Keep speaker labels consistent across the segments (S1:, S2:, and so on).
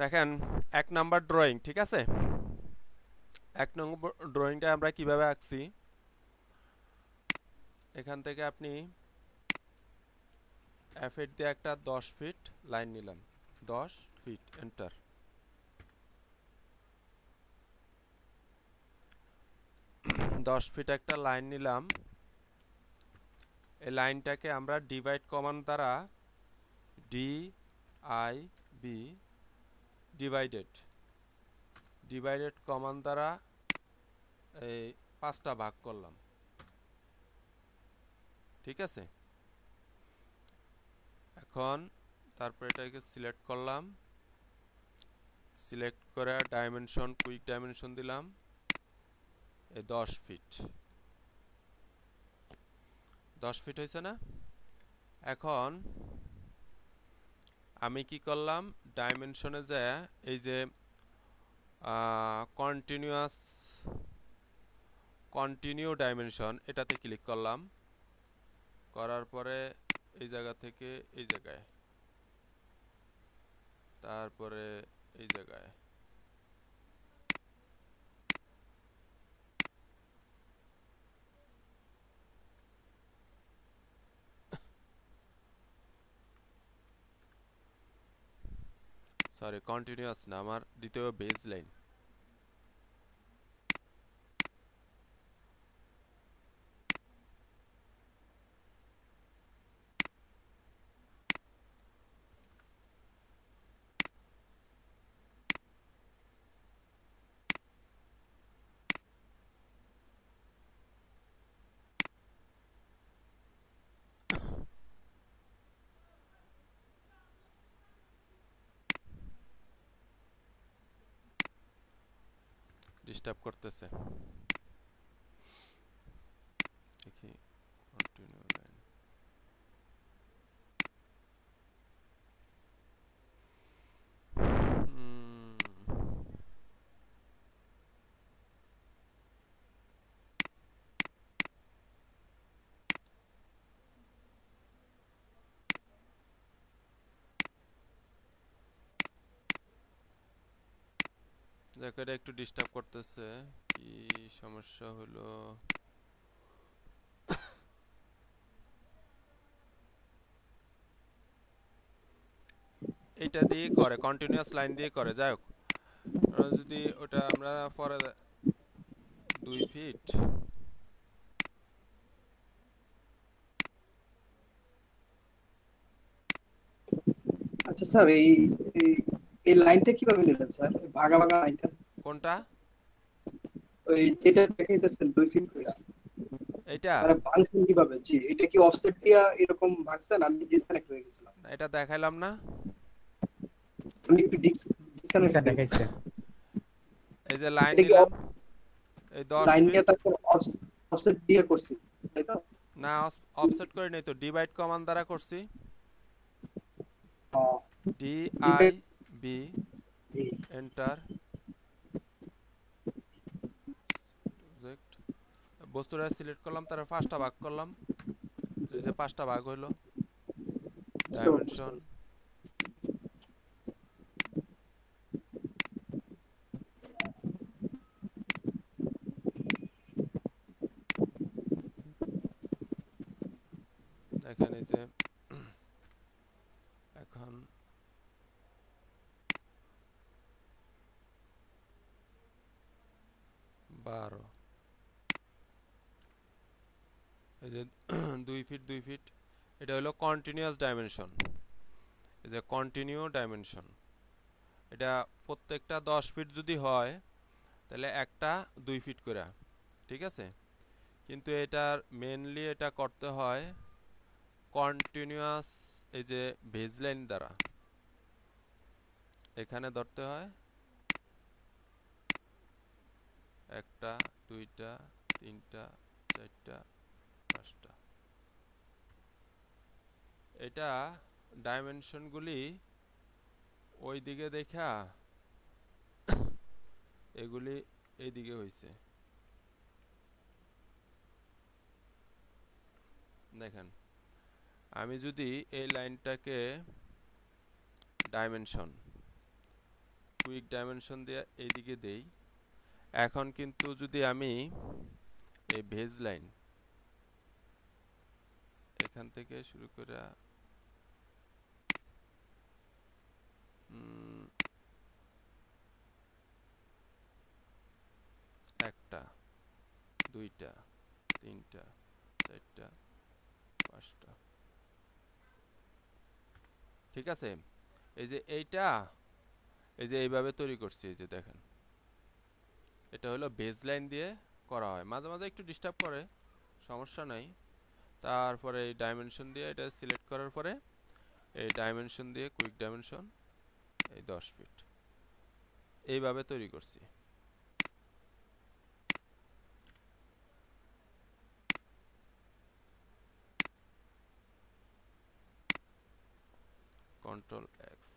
S1: দেখেন 1 number drawing, ঠিক আছে? 1 নম্বর ড্রয়িংটা আমরা কিভাবে আঁকছি, এখান থেকে আপনি F8 দিয়ে একটা 10 ফিট লাইন নিলাম, 10 ফিট, এন্টার। 10 ফিট একটা লাইন নিলাম। এই লাইনটাকে আমরা ডিভাইড কমান্ড দ্বারা DIV ডিভাইডেড কমান্ড দ্বারা এই 5টা ভাগ করলাম, ঠিক আছে? এখন তারপর এটাকে সিলেক্ট করলাম, সিলেক্ট করে ডাইমেনশন, কুইক ডাইমেনশন দিলাম এই 10 ফিট। 10 ফিট হয়েছে না? এখন আমি কি করলাম, ডাইমেনশনে যায় এই যে কন্টিনিউ ডাইমেনশন এটাতে ক্লিক করলাম, করার পরে এই জায়গা থেকে এই জায়গায়, তারপরে এই জায়গায়, সরি কন্টিনিউয়াস না, আমার দ্বিতীয় বেজ লাইন। ডিস্টার্ব করতেছে, দেখি কন্টিনিউ লাইন। দেখো এটা একটু ডিস্টার্ব করতেছে, কি সমস্যা হলো? এইটা দিয়ে করে, কন্টিনিউয়াস লাইন দিয়ে করে। যাই হোক, যদি ওটা আমরা পরে 2 ফিট,
S2: আচ্ছা স্যার, এই এই লাইনটা কিভাবে নিলেন স্যার, এই ভাগা ভাগা লাইনটা?
S1: কোনটা?
S2: ওই যেটা দেখাইতেছেন 2 ফিট করে,
S1: এইটা
S2: মানে ভাঙছেন কিভাবে? জি, এটা কি অফসেট দিয়া এরকম ভাঙছেন? আমি ডিসকানেক্ট হয়ে গেছিলাম।
S1: এটা দেখাইলাম না?
S2: আমি একটু ডিসকানেক্ট
S3: স্যার
S2: হয়ে গেছিলাম।
S3: দেখাইছে।
S1: এই যে লাইন
S2: এটা কি
S1: নিলাম এই 10
S2: লাইন
S1: ফিট,
S2: নিয়ে তারপর অফসেট দিয়ে করছি, তাই তো?
S1: না অফসেট করে নেই তো, ডিভাইড কমান্ড দ্বারা করছি।
S2: ডিভাইড।
S1: DIV enter. বস্তুটা সিলেক্ট করলাম, তারপর 5টা ভাগ করলাম, এই যে 5টা ভাগ হইলো।
S2: বুঝতে
S1: ডাইমেনশন,
S2: পারছেন?
S1: দেখেন এই যে এখন 12, এই যে 2 ফিট 2 ফিট, এটা হলো কন্টিনিউয়াস ডাইমেনশন। এই যে কন্টিনিউ ডাইমেনশন, এটা প্রত্যেকটা 10 ফিট যদি হয় তাহলে একটা 2 ফিট করে, ঠিক আছে? কিন্তু এটার মেনলি এটা করতে হয় কন্টিনিউয়াস, এই যে বেজ লাইন দ্বারা এখানে ধরতে হয় একটা, দুইটা, তিনটা, চারটা, 5টা। এটা ডাইমেনশনগুলি ওই দিকে দেখা এগুলি এই দিকে হইছে। দেখেন আমি যদি এই লাইনটাকে ডাইমেনশন কুইক ডাইমেনশন দিয়ে এইদিকে দেই। এখন কিন্তু যদি আমি এই ভেজ লাইন এখান থেকে শুরু করে একটা, দুইটা, তিনটা, চারটা, পাঁচটা, ঠিক আছে। এই যে এইটা, এই যে এইভাবে তৈরি করছি, এই যে দেখেন এটা হলো বেজ লাইন দিয়ে করা হয়, মাঝে মাঝে একটু ডিস্টার্ব করে, সমস্যা নাই। তারপরে এই ডাইমেনশন দিয়ে এটা সিলেক্ট করার পরে এই ডাইমেনশন দিয়ে কুইক ডাইমেনশন এই 10 ফিট এইভাবে তৈরি করছি। Control x.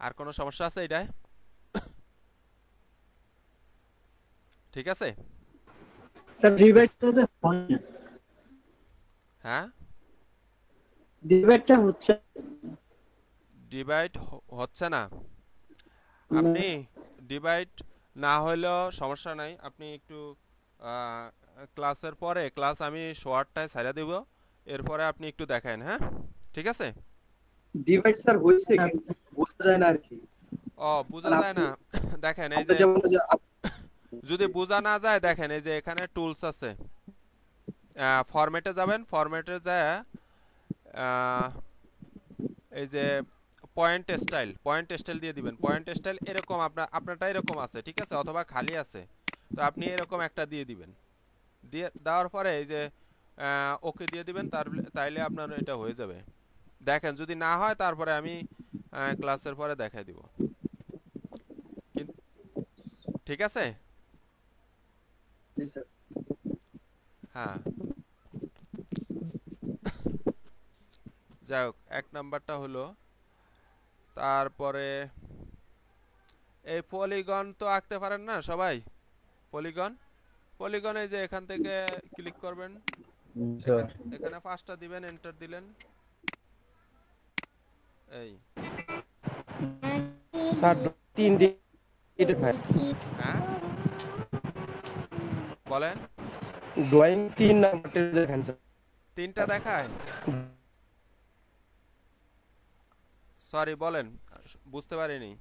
S1: আর কোনো সমস্যা আছে এটায়? ঠিক আছে
S2: স্যার ডিভাইডটা হয় না,
S1: হ্যাঁ,
S2: ডিভাইডটা হচ্ছে
S1: ডিভাইড হচ্ছে না।
S2: না।
S1: আপনি ডিভাইড না হলেও সমস্যা নাই, আপনি একটু ক্লাসের পরে, ক্লাস আমি শর্টটায় ছাড়া দেব, এরপরে আপনি একটু দেখেন, হ্যাঁ ঠিক আছে।
S2: ডিভাইড স্যার হইছে কিন্তু বোঝা যায় না আর কি।
S1: ও বোঝা যায় না, দেখেন এই
S2: আপনি
S1: যে
S2: যেমন যে
S1: যদি বোঝা না যায় দেখেন এই যে এখানে টুলস আছে, ফরম্যাটে যাবেন, ফরম্যাটে যায় এই যে পয়েন্ট স্টাইল দিয়ে দিবেন। পয়েন্ট স্টাইল এরকম আপনারটা এরকম আছে, ঠিক আছে, অথবা খালি আছে, তো আপনি এরকম একটা দিয়ে দিবেন। দিয়ে দেওয়ার পরে এই যে ওকে দিয়ে দিবেন, তাইলে আপনার এটা হয়ে যাবে। দেখেন যদি না হয় তারপরে আমি ক্লাসের পরে দেখাই দিব, ঠিক আছে।
S2: জি স্যার।
S1: হ্যাঁ, যাই হোক, এক নাম্বারটা হলো। তারপরে এই পলিগন তো আঁকতে পারেন না সবাই? পলিগন, পলিগনে যে এখান থেকে ক্লিক করবেন, এখানে 5টা দিবেন, এন্টার দিলেন, এই
S3: স্যার 3 দিন
S1: হ্যাঁ বলেন,
S3: ড্রয়িং 3 নাম্বারটা দেখেন স্যার।
S1: 3টা দেখায়, সরি বলেন বুঝতে পারিনি।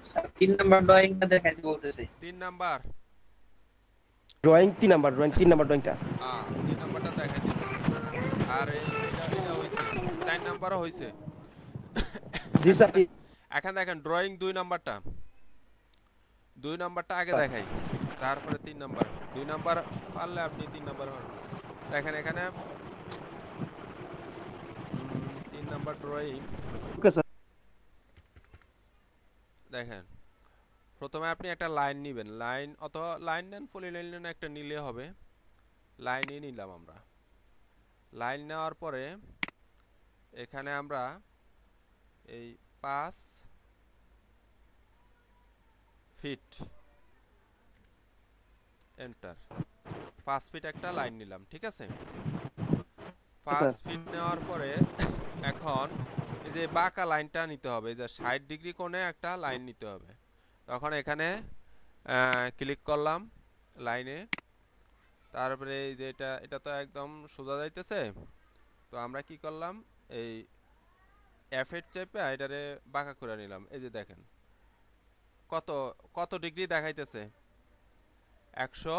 S4: স্যার 3 নাম্বার ড্রয়িংটা দেখাইতে বলতেছে।
S1: 3 number
S3: drawing 3 number, drawing 3 number ড্রয়িংটা।
S1: 3 নাম্বারটা দেখাই দিবেন। আর এটা হইছে, 4 নাম্বারও হইছে।
S3: জি স্যার।
S1: এখন দেখেন ড্রয়িং 2 নাম্বারটা, 2 নাম্বারটা আগে দেখাই, তারপরে 3 নাম্বার। 2 নাম্বার পারলে আপনি 3 নাম্বার হন। দেখেন এখানে 3 নাম্বার ড্রয়িং,
S3: ওকে স্যার।
S1: দেখেন প্রথমে আপনি একটা লাইন নেবেন, লাইন অথবা লাইন নেন, ফুলি লাইন নেন, একটা নিলে হবে। লাইনই নিলাম আমরা। লাইন নেওয়ার পরে এখানে আমরা এই 5 ফিট এন্টার, 5 ফিট একটা লাইন নিলাম, ঠিক আছে। 5 ফিট নেওয়ার পরে এখন এই যে বাঁকা লাইনটা নিতে হবে, এই যে 60 ডিগ্রি কোণে একটা লাইন নিতে হবে। তখন এখানে ক্লিক করলাম লাইনে, তারপরে এই যে এটা তো একদম সোজা যাইতেছে, তো আমরা কি করলাম, এই F8 চেপে এটারে বাঁকা করে নিলাম। এই যে দেখেন কত কত ডিগ্রি দেখাইতেছে, 100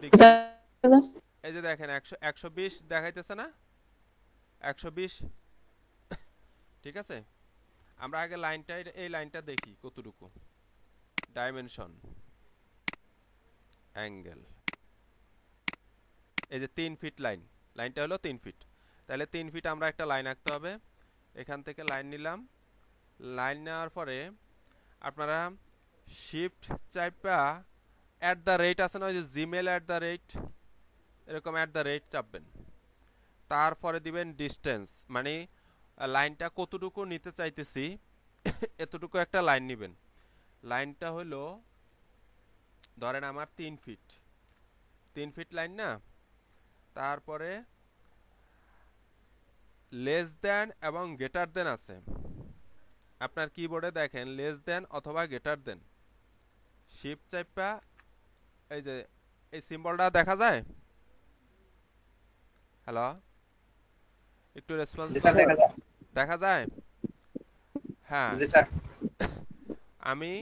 S1: ডিগ্রি। এই যে দেখেন 120 দেখাইতেছে না, 120, ঠিক আছে। আমরা আগে লাইনটা, এই লাইনটা দেখি কতটুকু, ডাইমেনশন, অ্যাঙ্গেল, এই যে 3 ফিট লাইন, লাইনটা হলো 3 ফিট, তাহলে 3 ফিট আমরা একটা লাইন আঁকতে হবে। এখান থেকে লাইন নিলাম, লাইন নেওয়ার পরে আপনারা শিফট চাইপা @ আছে না, ওই যে জিমেল @ এরকম @ চাপবেন, তারপরে দিবেন ডিস্টেন্স, মানে লাইনটা কতটুকু নিতে চাইতেছি এতটুকু একটা লাইন নেবেন। লাইনটা হলো ধরেন আমার 3 ফিট, 3 ফিট লাইন না, তারপরে লেস দেন এবং গ্রেটার দেন আছে। আপনার কিবোর্ডে দেখেন লেস দেন অথবা গ্রেটার দেন, শিফট চাইপা এই যে এই সিম্বলটা দেখা যায়। হ্যালো, একটু রেসপন্স
S4: জি স্যার,
S1: করেন।
S4: দেখা যায়।
S1: দেখা যায়? হ্যাঁ।
S4: জি স্যার।
S1: আমি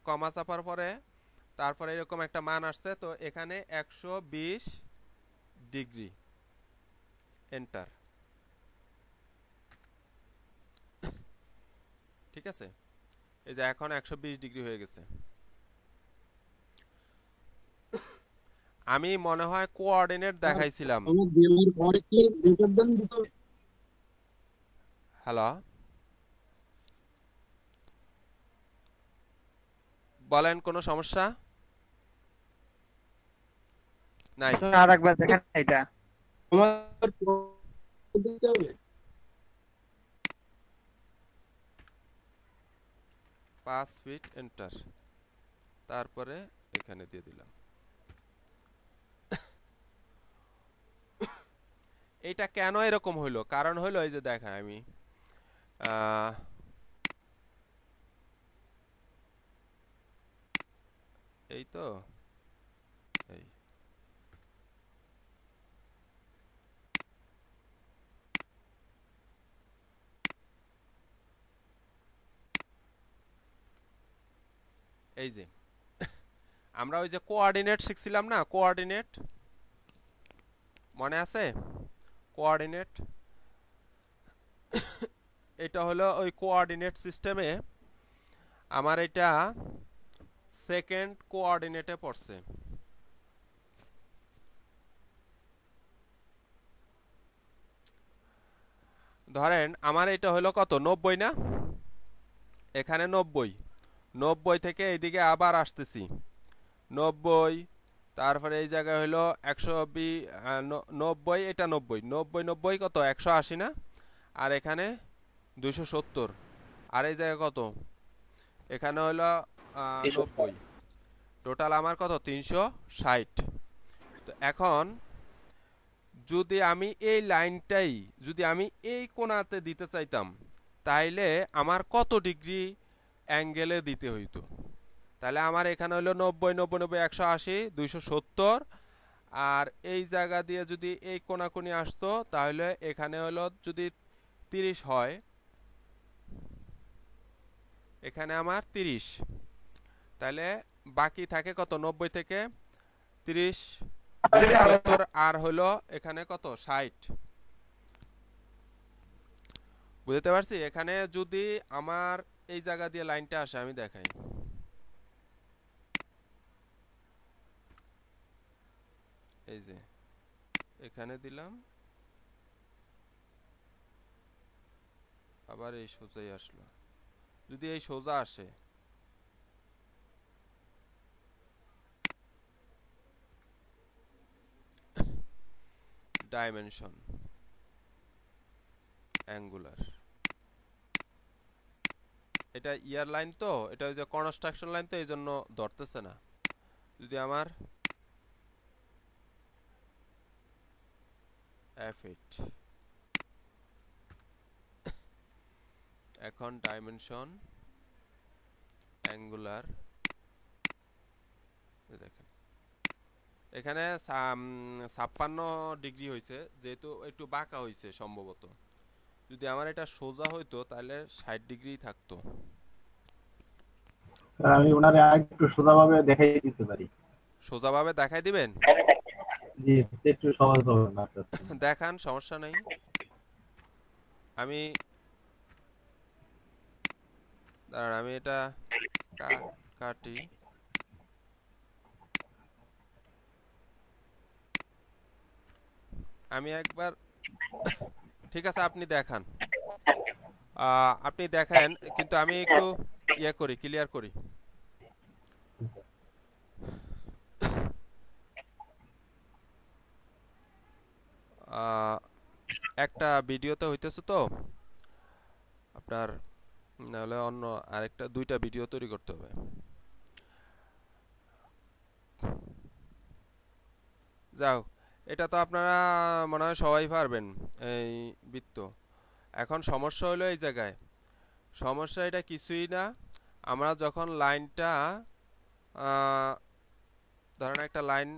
S1: কমা চাপার পরে তারপরে এরকম একটা মান আসছে, তো এখানে 120 ডিগ্রি, এন্টার। ঠিক আছে, এই যে এখন 120 ডিগ্রি হয়ে গেছে। আমি মনে হয় কোঅর্ডিনেট দেখাইছিলাম। হ্যালো, বলেন কোনো সমস্যা নাই?
S5: আরেকবার দেখেন এটা।
S3: আমার দিতে হবে।
S1: 5 ফিট এন্টার, তারপরে এখানে দিয়ে দিলাম। এইটা কেন এরকম হইলো? কারণ হইলো এই যে দেখেন আমি এই তো এই এই যে আমরা ওই যে কোঅর্ডিনেট শিখছিলাম না, কোঅর্ডিনেট মনে আছে? কোঅর্ডিনেট, এটা হলো ওই কোঅর্ডিনেট সিস্টেমে আমার এটা সেকেন্ড কোঅর্ডিনেটে পড়ছে। ধরেন আমার এটা হলো কত, 90 না? এখানে 90 থেকে এইদিকে আবার আসতেছি 90, তারপরে এই জায়গায় হলো 190, এটা 90 কত 180 না? আর এখানে 270, আর এই জায়গায় কত, এখানে হলো 90, টোটাল আমার কত 360। তো এখন যদি আমি এই লাইনটাই যদি আমি এই কোণাতে দিতে চাইতাম, তাইলে আমার কত ডিগ্রি অ্যাঙ্গেলে দিতে হইতো? তাহলে আমার এখানে হলো 90 90 90 180 270, আর এই জায়গা দিয়ে যদি এই কোণাকুনি আসতো তাহলে এখানে হলো যদি 30 হয়, এখানে আমার 30, তাহলে বাকি থাকে কত 90 থেকে 30 270, আর হলো এখানে কত 60। বুঝতে পারছি? এখানে যদি আমার এই জায়গা দিয়ে লাইনটা আসে, আমি দেখাই। এই যে এখানে দিলাম, আবার এই সোজাই আসলো। যদি এই সোজা আসে, ডাইমেনশন অ্যাঙ্গুলার, এটা ইয়ার লাইন, তো এটা ওই যে কনস্ট্রাকশন লাইন, তো এই জন্য ধরতেছে না। যদি আমার F8, এখন ডাইমেনশন অ্যাঙ্গুলার দেখেন, এখানে 56 ডিগ্রি হয়েছে, যেহেতু একটু বাঁকা হয়েছে সম্ভবত। যদি আমার এটা সোজা হইতো তাহলে 60 ডিগ্রি থাকতো।
S6: আমি ওনারে একটু সোজাভাবে দেখাই দিতে পারি।
S1: সোজাভাবে দেখাই দিবেন?
S6: জি, একটু সহজ হবে না।
S1: দেখান, সমস্যা নেই। আমি দাঁড়ান, আমি এটা কাটি। আমি একবার, ঠিক আছে আপনি দেখান, আপনি দেখেন, কিন্তু আমি একটু ইয়ে করি, ক্লিয়ার করি। একটা ভিডিওতে হইতেছে তো আপনার, নাহলে অন্য আরেকটা 2টা ভিডিও তৈরি করতে হবে। যাও, এটা তো আপনারা মনে হয় সবাই পারবেন এই বৃত্ত। এখন সমস্যা হলো এই জায়গায়, সমস্যা এটা কিছুই না। আমরা যখন লাইনটা ধরেন একটা লাইন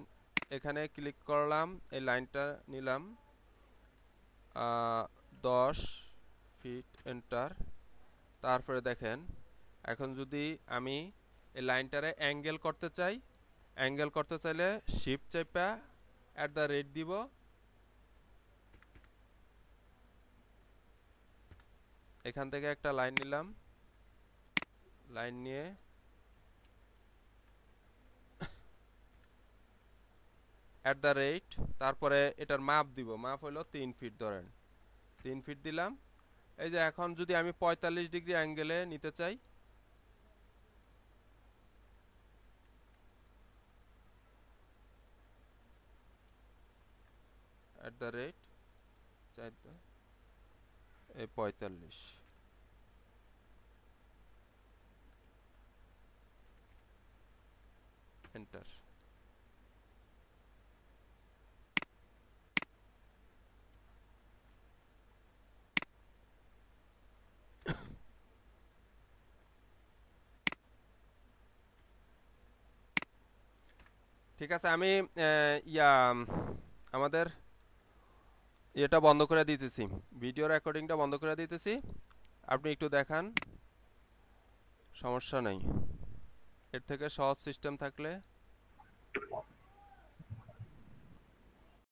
S1: এখানে ক্লিক করলাম, এই লাইনটা নিলাম 10 ফিট, এন্টার। তারপরে দেখেন এখন যদি আমি এই লাইনটারে অ্যাঙ্গেল করতে চাই, অ্যাঙ্গেল করতে চাইলে শিফট চেপে @ দিব। এখান থেকে একটা লাইন নিলাম, লাইন নিয়ে তারপরে এটার মাপ দিব, মাপ হলো 3 ফিট, ধরেন 3 ফিট দিলাম। এই যে এখন যদি আমি 45 ডিগ্রি অ্যাঙ্গেলে নিতে চাই, এই 45, এন্টার। ঠিক আছে, আমি আমাদের এটা বন্ধ করে দিতেছি, ভিডিও রেকর্ডিংটা বন্ধ করে দিতেছি। আপনি একটু দেখান, সমস্যা নেই। এর থেকে সহজ সিস্টেম থাকলে